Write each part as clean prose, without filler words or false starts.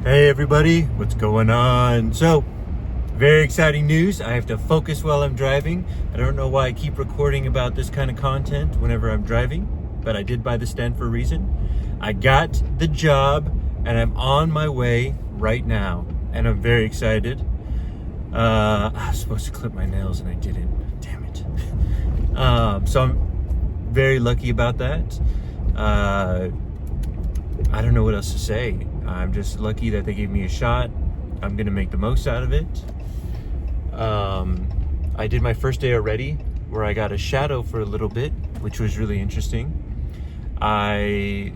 Hey everybody, what's going on? So, very exciting news. I have to focus while I'm driving. I don't know why I keep recording about this kind of content whenever I'm driving, but I did buy the stand for a reason. I got the job and I'm on my way right now, and I'm very excited. I was supposed to clip my nails and I didn't. Damn it. So I'm very lucky about that. I don't know what else to say. I'm just lucky that they gave me a shot. I'm gonna make the most out of it. I did my first day already, where I got a shadow for a little bit, which was really interesting. I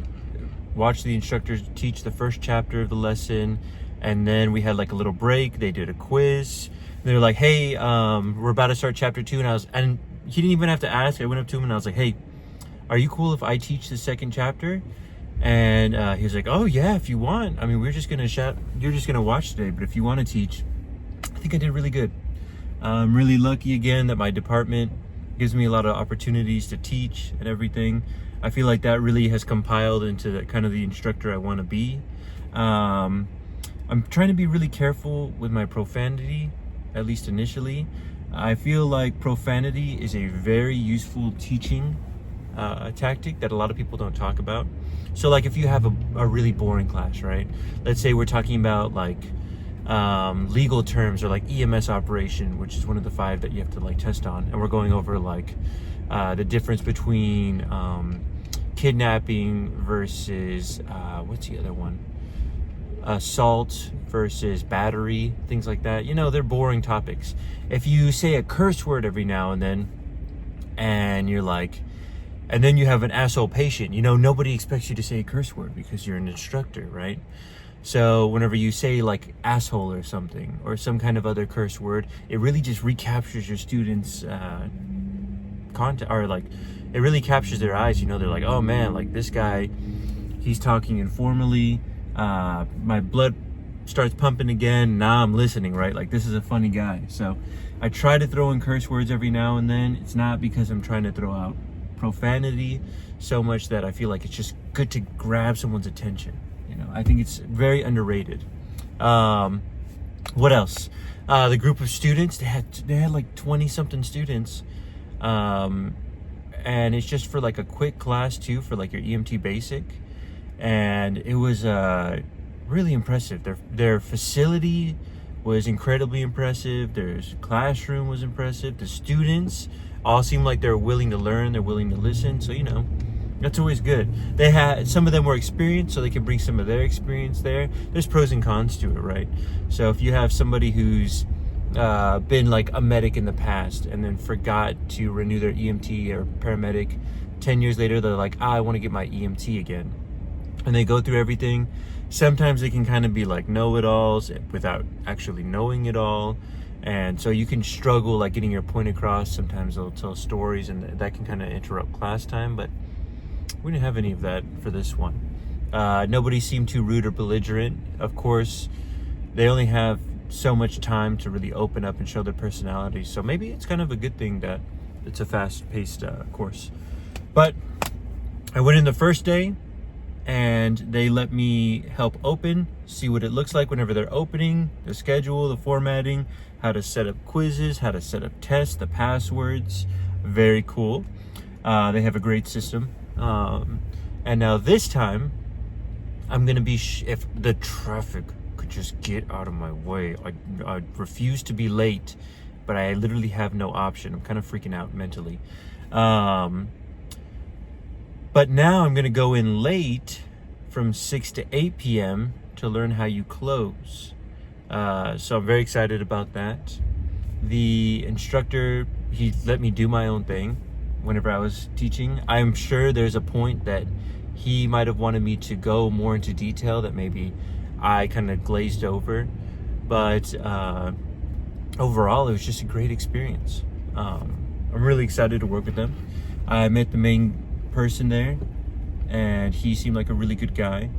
watched the instructor teach the first chapter of the lesson, and then we had like a little break. They did a quiz. They were like, "Hey, we're about to start chapter 2," and he didn't even have to ask. I went up to him and I was like, "Hey, are you cool if I teach the second chapter?" And he was like, "Oh yeah, if you want. I mean, you're just gonna watch today, but if you want to teach." I think I did really good. I'm really lucky again that my department gives me a lot of opportunities to teach and everything. I feel like that really has compiled into the kind of the instructor I want to be. I'm trying to be really careful with my profanity, at least initially. I feel like profanity is a very useful teaching tactic that a lot of people don't talk about. So like if you have a really boring class, right? Let's say we're talking about like legal terms or like EMS operation, which is one of the 5 that you have to like test on, and we're going over like the difference between kidnapping versus what's the other one? Assault versus battery, things like that. You know, they're boring topics. If you say a curse word every now and then, and you're like, and then you have an asshole patient, you know, nobody expects you to say a curse word because you're an instructor, right? So whenever you say like asshole or something, or some kind of other curse word, it really just recaptures your students' content, or like it really captures their eyes. You know, they're like, "Oh man, like this guy, he's talking informally. My blood starts pumping again. Now I'm listening, right? Like this is a funny guy." So I try to throw in curse words every now and then. It's not because I'm trying to throw out profanity so much that I feel like it's just good to grab someone's attention. You know, I think it's very underrated. What else? The group of students, they had like 20 something students. And it's just for like a quick class too, for like your EMT basic. And it was really impressive. Their facility was incredibly impressive. Their classroom was impressive. The students all seem like they're willing to learn, they're willing to listen. So, you know, that's always good. They had, some of them were experienced, so they can bring some of their experience there. There's pros and cons to it, right? So if you have somebody who's been like a medic in the past and then forgot to renew their EMT or paramedic, 10 years later, they're like, I want to get my EMT again. And they go through everything. Sometimes they can kind of be like know-it-alls without actually knowing it all. And so you can struggle like getting your point across. Sometimes they'll tell stories and that can kind of interrupt class time, but we didn't have any of that for this one. Nobody seemed too rude or belligerent. Of course, they only have so much time to really open up and show their personality. So maybe it's kind of a good thing that it's a fast-paced course. But I went in the first day, and they let me help open, see what it looks like whenever they're opening, the schedule, the formatting, how to set up quizzes, how to set up tests, the passwords. Very cool. They have a great system. And now this time, I'm gonna be, if the traffic could just get out of my way. I refuse to be late, but I literally have no option. I'm kind of freaking out mentally. But now I'm going to go in late from 6 to 8 p.m. to learn how you close. So I'm very excited about that. The instructor, he let me do my own thing whenever I was teaching. I'm sure there's a point that he might have wanted me to go more into detail that maybe I kind of glazed over. But overall, it was just a great experience. I'm really excited to work with them. I met the main person there, and he seemed like a really good guy.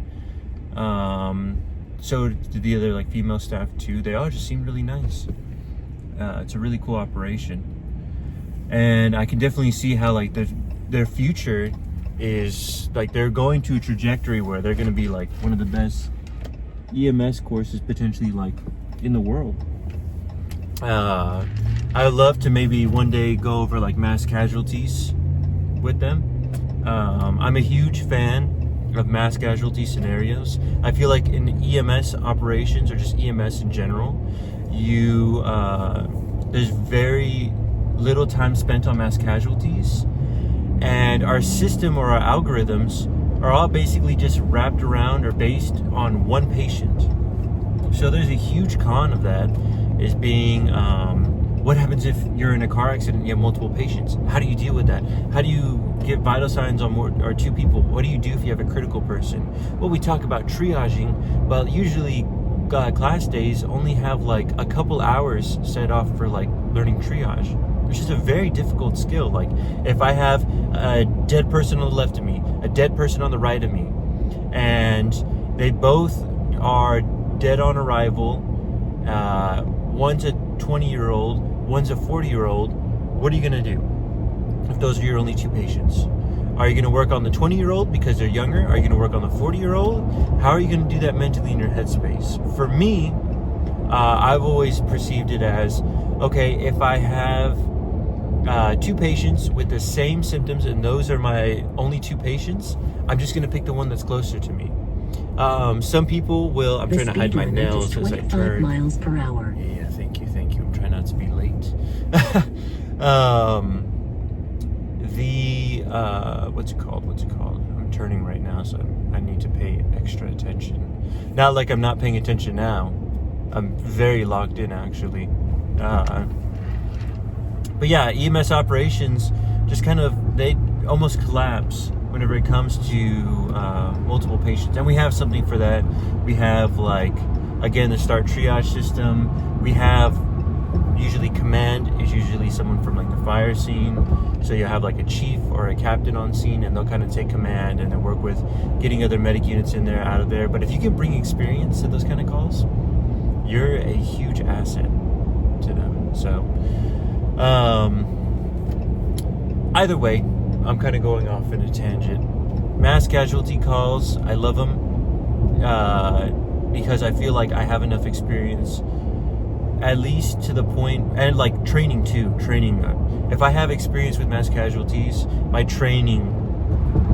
So did the other like female staff too. They all just seemed really nice. It's a really cool operation, and I can definitely see how like their future is like they're going to a trajectory where they're going to be like one of the best EMS courses potentially like in the world. I would love to maybe one day go over like mass casualties with them. I'm a huge fan of mass casualty scenarios. I feel like in EMS operations, or just EMS in general, there's very little time spent on mass casualties, and our system or our algorithms are all basically just wrapped around or based on one patient. So there's a huge con of that, is being what happens if you're in a car accident and you have multiple patients? How do you deal with that? How do you get vital signs on more or two people? What do you do if you have a critical person? Well, we talk about triaging, but usually class days only have like a couple hours set off for like learning triage, which is a very difficult skill. Like if I have a dead person on the left of me, a dead person on the right of me, and they both are dead on arrival, one's a 20-year-old, one's a 40-year-old, what are you going to do if those are your only two patients? Are you going to work on the 20-year-old because they're younger? Are you going to work on the 40-year-old? How are you going to do that mentally in your headspace? For me, I've always perceived it as, okay, if I have two patients with the same symptoms and those are my only two patients, I'm just going to pick the one that's closer to me. Some people will, I'm trying to hide my nails as I turn. 25 miles per hour. Yeah, thank you. I'm trying not to be late. What's it called? I'm turning right now, so I need to pay extra attention. Not like I'm not paying attention now. I'm very locked in, actually. But yeah, EMS operations just kind of, they almost collapse whenever it comes to multiple patients. And we have something for that. We have, like, again, the start triage system. We have usually command is usually someone from like the fire scene. So you have like a chief or a captain on scene, and they'll kind of take command and then work with getting other medic units in there, out of there. But if you can bring experience to those kind of calls, you're a huge asset to them. So either way, I'm kind of going off in a tangent. Mass casualty calls, I love them because I feel like I have enough experience, at least to the point, and like training too. If I have experience with mass casualties, my training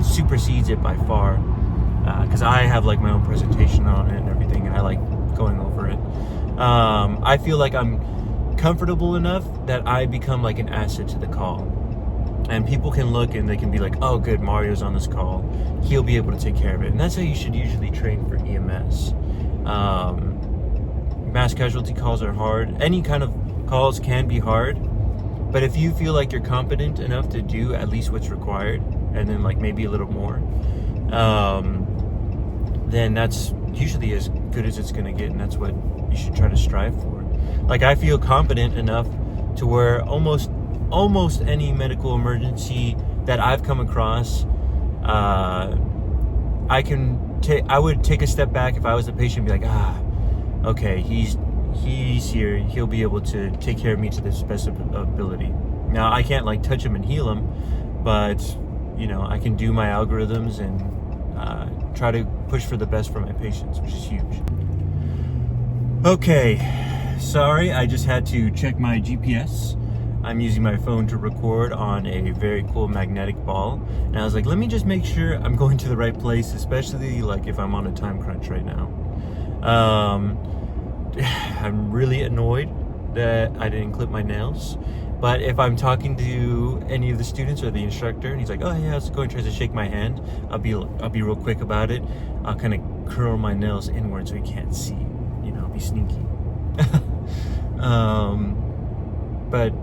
supersedes it by far, because I have like my own presentation on it and everything, and I like going over it. I feel like I'm comfortable enough that I become like an asset to the call, and people can look and they can be like, oh good, Mario's on this call, he'll be able to take care of it. And that's how you should usually train for EMS. Mass casualty calls are hard. Any kind of calls can be hard, but if you feel like you're competent enough to do at least what's required, and then like maybe a little more, then that's usually as good as it's gonna get, and that's what you should try to strive for. Like I feel competent enough to where almost any medical emergency that I've come across, I would take a step back if I was the patient and be like, okay, he's here, he'll be able to take care of me to this best ability. Now I can't like touch him and heal him, but you know, I can do my algorithms and try to push for the best for my patients, which is huge. Okay, sorry, I just had to check my GPS. I'm using my phone to record on a very cool magnetic ball, and I was like, let me just make sure I'm going to the right place, especially like if I'm on a time crunch right now. I'm really annoyed that I didn't clip my nails, but if I'm talking to any of the students or the instructor and he's like, oh yeah, how's it going, tries to shake my hand, I'll be real quick about it. I'll kind of curl my nails inward so he can't see, you know, be sneaky. But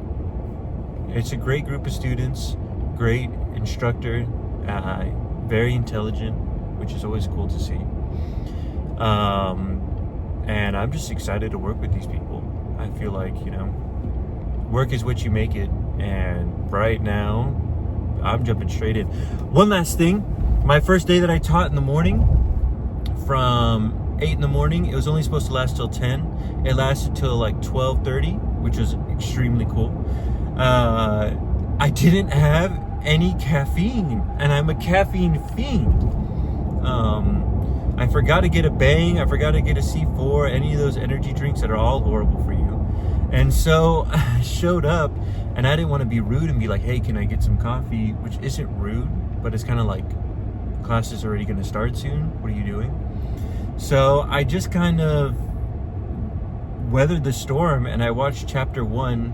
it's a great group of students, great instructor, very intelligent, which is always cool to see. And I'm just excited to work with these people. I feel like, you know, work is what you make it. And right now, I'm jumping straight in. One last thing, my first day that I taught in the morning, from 8 in the morning, it was only supposed to last till 10. It lasted till like 12:30, which was extremely cool. I didn't have any caffeine, and I'm a caffeine fiend. I forgot to get a Bang. I forgot to get a C4, any of those energy drinks that are all horrible for you. And so I showed up, and I didn't want to be rude and be like, hey, can I get some coffee? Which isn't rude, but it's kind of like, class is already going to start soon. What are you doing? So I just kind of weathered the storm, and I watched chapter 1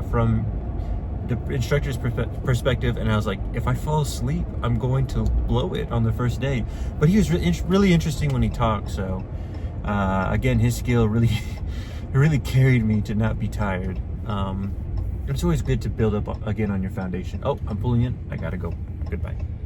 from the instructor's perspective, and I was like, if I fall asleep, I'm going to blow it on the first day. But he was really interesting when he talked. So again, his skill really carried me to not be tired. It's always good to build up again on your foundation. Oh, I'm pulling in. I gotta go. Goodbye.